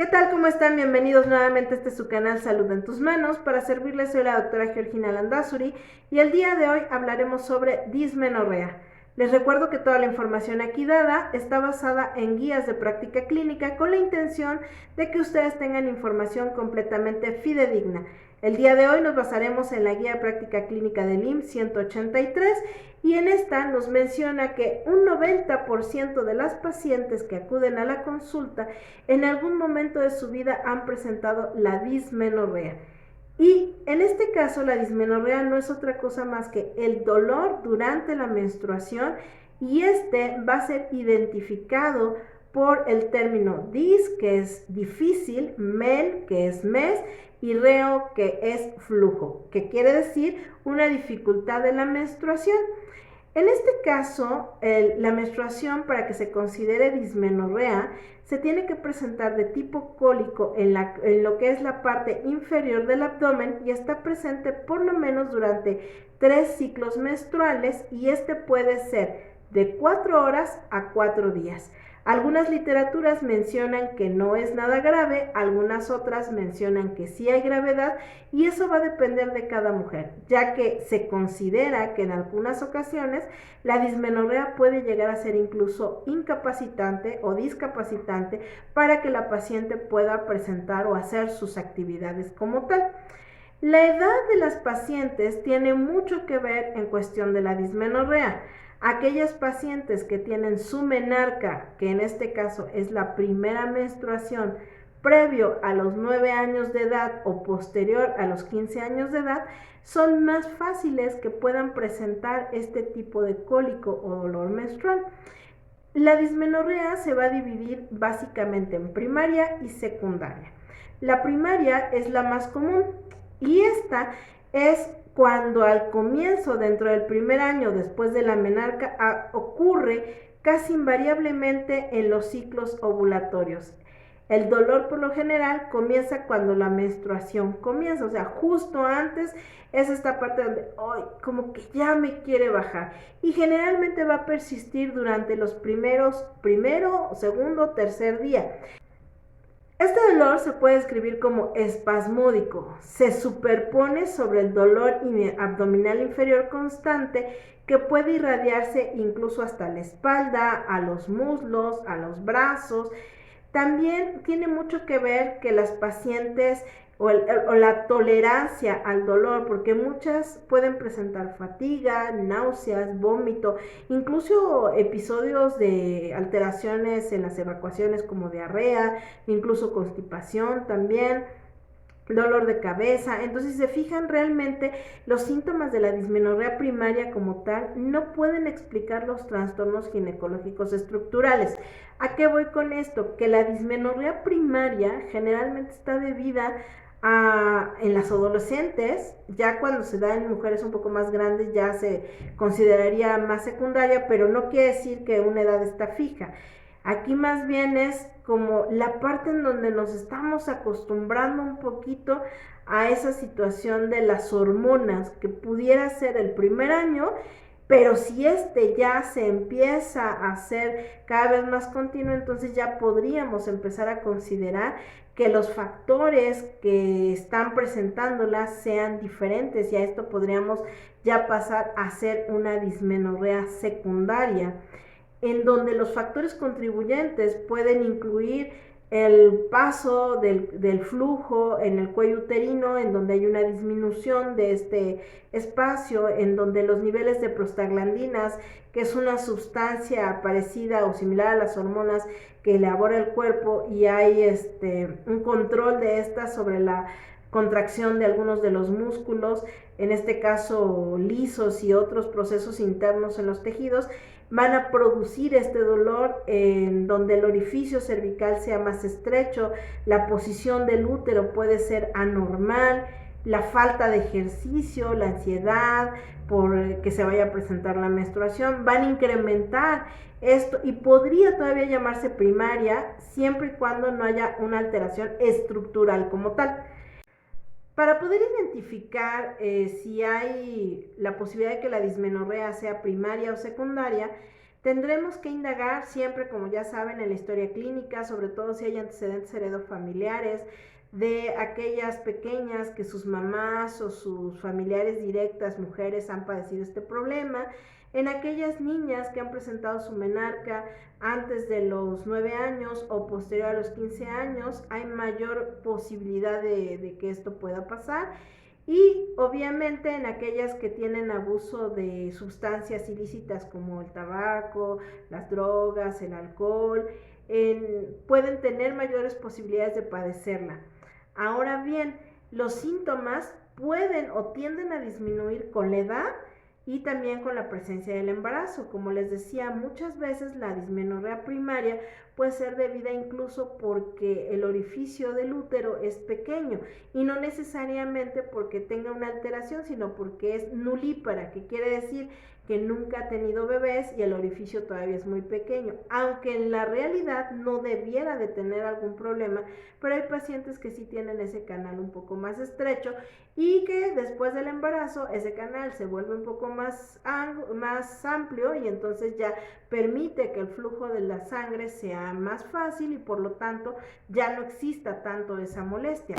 ¿Qué tal? ¿Cómo están? Bienvenidos nuevamente a su canal Salud en tus manos. Para servirles soy la doctora Georgina Landazuri y el día de hoy hablaremos sobre dismenorrea. Les recuerdo que toda la información aquí dada está basada en guías de práctica clínica con la intención de que ustedes tengan información completamente fidedigna. El día de hoy nos basaremos en la guía de práctica clínica del IMSS 183 y en esta nos menciona que un 90% de las pacientes que acuden a la consulta en algún momento de su vida han presentado la dismenorrea. Y en este caso la dismenorrea no es otra cosa más que el dolor durante la menstruación y este va a ser identificado por el término dis, que es difícil, men, que es mes, y reo, que es flujo, que quiere decir una dificultad de la menstruación. En este caso, la menstruación, para que se considere dismenorrea, se tiene que presentar de tipo cólico en lo que es la parte inferior del abdomen y está presente por lo menos durante 3 ciclos menstruales y este puede ser de 4 horas a 4 días. Algunas literaturas mencionan que no es nada grave, algunas otras mencionan que sí hay gravedad y eso va a depender de cada mujer, ya que se considera que en algunas ocasiones la dismenorrea puede llegar a ser incluso incapacitante o discapacitante para que la paciente pueda presentar o hacer sus actividades como tal. La edad de las pacientes tiene mucho que ver en cuestión de la dismenorrea. Aquellas pacientes que tienen su menarca, que en este caso es la primera menstruación, previo a los 9 años de edad o posterior a los 15 años de edad, son más fáciles que puedan presentar este tipo de cólico o dolor menstrual. La dismenorrea se va a dividir básicamente en primaria y secundaria. La primaria es la más común y esta es cuando al comienzo, dentro del primer año después de la menarca, ocurre casi invariablemente en los ciclos ovulatorios. El dolor por lo general comienza cuando la menstruación comienza, o sea, justo antes es esta parte donde como que ya me quiere bajar y generalmente va a persistir durante los primero, segundo, tercer día. Este dolor se puede describir como espasmódico, se superpone sobre el dolor abdominal inferior constante que puede irradiarse incluso hasta la espalda, a los muslos, a los brazos. También tiene mucho que ver que las pacientes o la tolerancia al dolor, porque muchas pueden presentar fatiga, náuseas, vómito, incluso episodios de alteraciones en las evacuaciones como diarrea, incluso constipación también, dolor de cabeza. Entonces, si se fijan, realmente los síntomas de la dismenorrea primaria como tal no pueden explicar los trastornos ginecológicos estructurales. ¿A qué voy con esto? Que la dismenorrea primaria generalmente está debida en las adolescentes, ya cuando se da en mujeres un poco más grandes ya se consideraría más secundaria, pero no quiere decir que una edad está fija. Aquí más bien es como la parte en donde nos estamos acostumbrando un poquito a esa situación de las hormonas, que pudiera ser el primer año, pero si ya se empieza a hacer cada vez más continuo, entonces ya podríamos empezar a considerar que los factores que están presentándolas sean diferentes y a esto podríamos ya pasar a ser una dismenorrea secundaria, en donde los factores contribuyentes pueden incluir el paso del flujo en el cuello uterino, en donde hay una disminución de este espacio, en donde los niveles de prostaglandinas, que es una sustancia parecida o similar a las hormonas que elabora el cuerpo, y hay un control de estas sobre la contracción de algunos de los músculos, en este caso lisos y otros procesos internos en los tejidos, van a producir este dolor en donde el orificio cervical sea más estrecho, la posición del útero puede ser anormal, la falta de ejercicio, la ansiedad por que se vaya a presentar la menstruación, van a incrementar esto y podría todavía llamarse primaria siempre y cuando no haya una alteración estructural como tal. Para poder identificar si hay la posibilidad de que la dismenorrea sea primaria o secundaria, Tendremos que indagar siempre, como ya saben, en la historia clínica, sobre todo si hay antecedentes heredofamiliares, de aquellas pequeñas que sus mamás o sus familiares directas, mujeres, han padecido este problema, en aquellas niñas que han presentado su menarca antes de los 9 años o posterior a los 15 años, hay mayor posibilidad de que esto pueda pasar. Y obviamente en aquellas que tienen abuso de sustancias ilícitas como el tabaco, las drogas, el alcohol, pueden tener mayores posibilidades de padecerla. Ahora bien, los síntomas pueden o tienden a disminuir con la edad y también con la presencia del embarazo. Como les decía, muchas veces la dismenorrea primaria puede ser debida incluso porque el orificio del útero es pequeño y no necesariamente porque tenga una alteración, sino porque es nulípara, que quiere decir que nunca ha tenido bebés y el orificio todavía es muy pequeño, aunque en la realidad no debiera de tener algún problema, pero hay pacientes que sí tienen ese canal un poco más estrecho y que después del embarazo ese canal se vuelve un poco más amplio y entonces ya permite que el flujo de la sangre sea más fácil y por lo tanto ya no exista tanto esa molestia.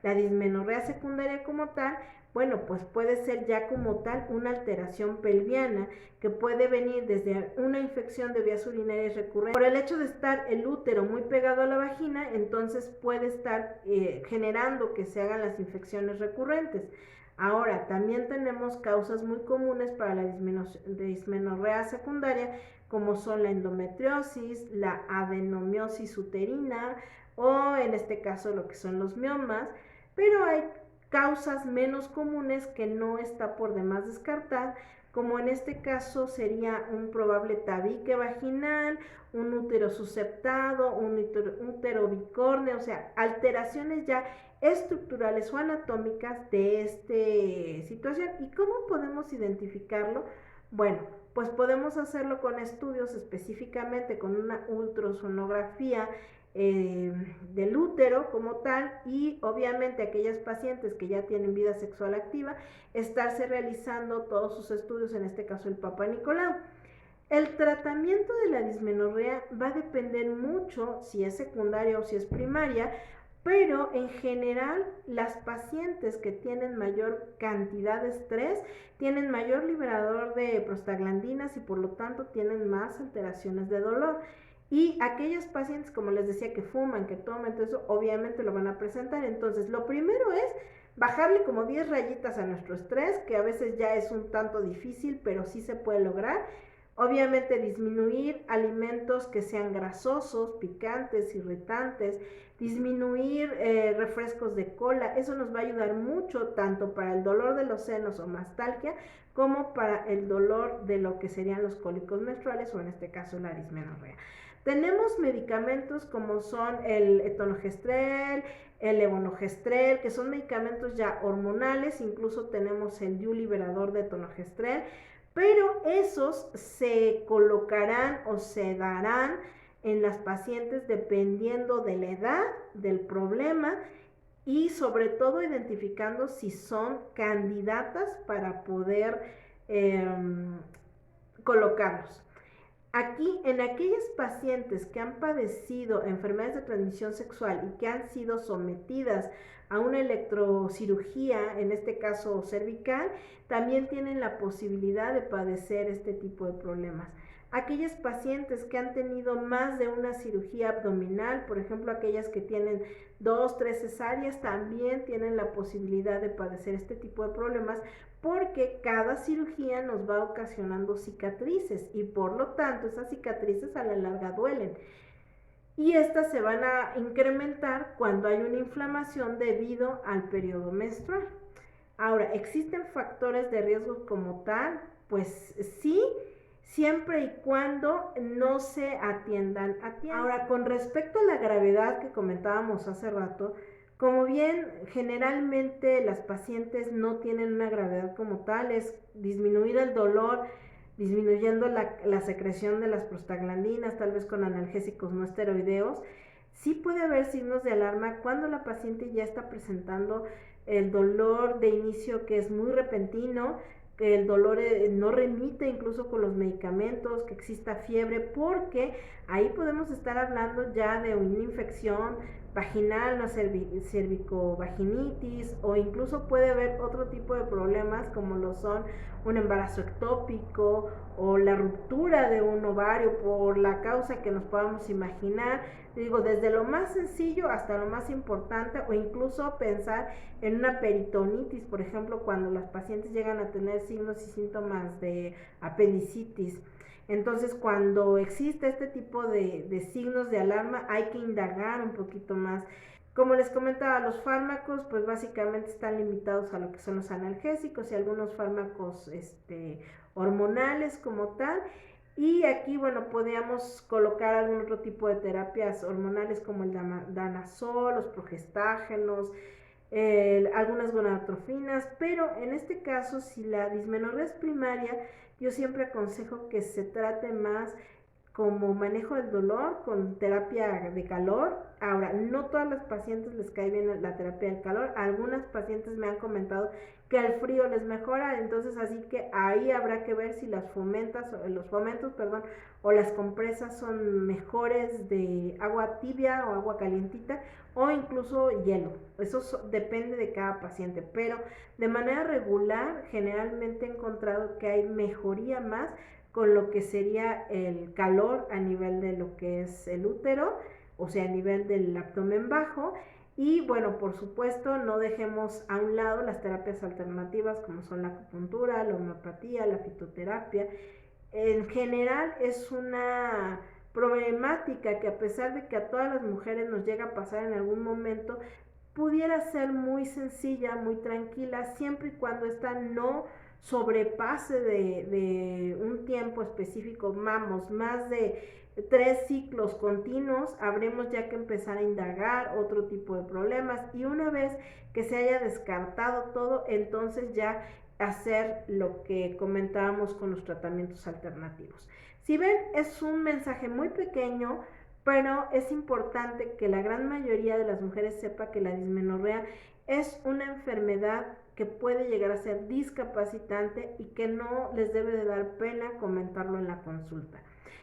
La dismenorrea secundaria como tal, bueno, pues puede ser ya como tal una alteración pelviana que puede venir desde una infección de vías urinarias recurrente. Por el hecho de estar el útero muy pegado a la vagina, entonces puede estar generando que se hagan las infecciones recurrentes. Ahora, también tenemos causas muy comunes para la dismenorrea secundaria, como son la endometriosis, la adenomiosis uterina o en este caso lo que son los miomas, pero hay causas menos comunes que no está por demás descartar, como en este caso sería un probable tabique vaginal, un útero susceptado, un útero bicórneo, o sea, alteraciones ya estructurales o anatómicas de esta situación. ¿Y cómo podemos identificarlo? Bueno, pues podemos hacerlo con estudios, específicamente con una ultrasonografía del útero como tal, y obviamente aquellas pacientes que ya tienen vida sexual activa, estarse realizando todos sus estudios, en este caso el Papa Nicolau. El tratamiento de la dismenorrea va a depender mucho si es secundaria o si es primaria, pero en general las pacientes que tienen mayor cantidad de estrés tienen mayor liberador de prostaglandinas y por lo tanto tienen más alteraciones de dolor. Y aquellas pacientes, como les decía, que fuman, que toman, todo eso, obviamente lo van a presentar. Entonces, lo primero es bajarle como 10 rayitas a nuestro estrés, que a veces ya es un tanto difícil, pero sí se puede lograr. Obviamente disminuir alimentos que sean grasosos, picantes, irritantes, disminuir refrescos de cola, eso nos va a ayudar mucho tanto para el dolor de los senos o mastalgia como para el dolor de lo que serían los cólicos menstruales o en este caso la dismenorrea. Tenemos medicamentos como son el etonogestrel, el levonorgestrel, que son medicamentos ya hormonales, incluso tenemos el DIU liberador de etonogestrel, pero esos se colocarán o se darán en las pacientes dependiendo de la edad, del problema y sobre todo identificando si son candidatas para poder colocarlos. Aquí, en aquellas pacientes que han padecido enfermedades de transmisión sexual y que han sido sometidas a una electrocirugía, en este caso cervical, también tienen la posibilidad de padecer este tipo de problemas. Aquellas pacientes que han tenido más de una cirugía abdominal, por ejemplo, aquellas que tienen 2, 3 cesáreas, también tienen la posibilidad de padecer este tipo de problemas porque cada cirugía nos va ocasionando cicatrices y por lo tanto esas cicatrices a la larga duelen. Y estas se van a incrementar cuando hay una inflamación debido al periodo menstrual. Ahora, ¿existen factores de riesgo como tal? Pues sí, siempre y cuando no se atiendan a tiempo. Ahora, con respecto a la gravedad que comentábamos hace rato, como bien generalmente las pacientes no tienen una gravedad como tal, es disminuir el dolor, disminuyendo la secreción de las prostaglandinas, tal vez con analgésicos no esteroideos. Sí puede haber signos de alarma cuando la paciente ya está presentando el dolor de inicio que es muy repentino, que el dolor no remite incluso con los medicamentos, que exista fiebre, porque ahí podemos estar hablando ya de una infección vaginal, una cervicovaginitis, o incluso puede haber otro tipo de problemas como lo son un embarazo ectópico o la ruptura de un ovario por la causa que nos podamos imaginar. Digo, desde lo más sencillo hasta lo más importante, o incluso pensar en una peritonitis, por ejemplo, cuando las pacientes llegan a tener signos y síntomas de apendicitis. Entonces, cuando existe este tipo de signos de alarma, hay que indagar un poquito más. Como les comentaba, los fármacos pues básicamente están limitados a lo que son los analgésicos y algunos fármacos hormonales como tal. Y aquí, bueno, podríamos colocar algún otro tipo de terapias hormonales como el danazol, los progestágenos, algunas gonadotrofinas, pero en este caso, si la dismenorrea es primaria, yo siempre aconsejo que se trate más como manejo del dolor con terapia de calor. Ahora, no todas las pacientes les cae bien la terapia del calor. Algunas pacientes me han comentado que el frío les mejora, entonces así que ahí habrá que ver si los fomentos, o las compresas son mejores de agua tibia o agua calientita o incluso hielo. Eso depende de cada paciente, pero de manera regular generalmente he encontrado que hay mejoría más con lo que sería el calor a nivel de lo que es el útero, o sea, a nivel del abdomen bajo. Y bueno, por supuesto, no dejemos a un lado las terapias alternativas como son la acupuntura, la homeopatía, la fitoterapia. En general es una problemática que, a pesar de que a todas las mujeres nos llega a pasar en algún momento, pudiera ser muy sencilla, muy tranquila, siempre y cuando esta no sobrepase de un tiempo específico. Vamos, más de 3 ciclos continuos, habremos ya que empezar a indagar otro tipo de problemas, y una vez que se haya descartado todo, entonces ya hacer lo que comentábamos con los tratamientos alternativos. Si ven, es un mensaje muy pequeño, pero es importante que la gran mayoría de las mujeres sepa que la dismenorrea es una enfermedad que puede llegar a ser discapacitante y que no les debe de dar pena comentarlo en la consulta.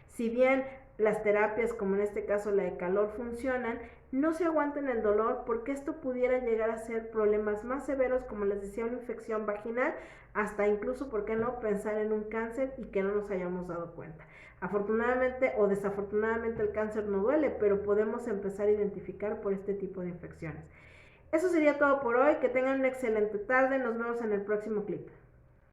Si bien las terapias, como en este caso la de calor, funcionan, no se aguanten el dolor, porque esto pudiera llegar a ser problemas más severos, como les decía, una infección vaginal, hasta incluso, ¿por qué no?, pensar en un cáncer y que no nos hayamos dado cuenta. Afortunadamente o desafortunadamente el cáncer no duele, pero podemos empezar a identificar por este tipo de infecciones. Eso sería todo por hoy, que tengan una excelente tarde, nos vemos en el próximo clip.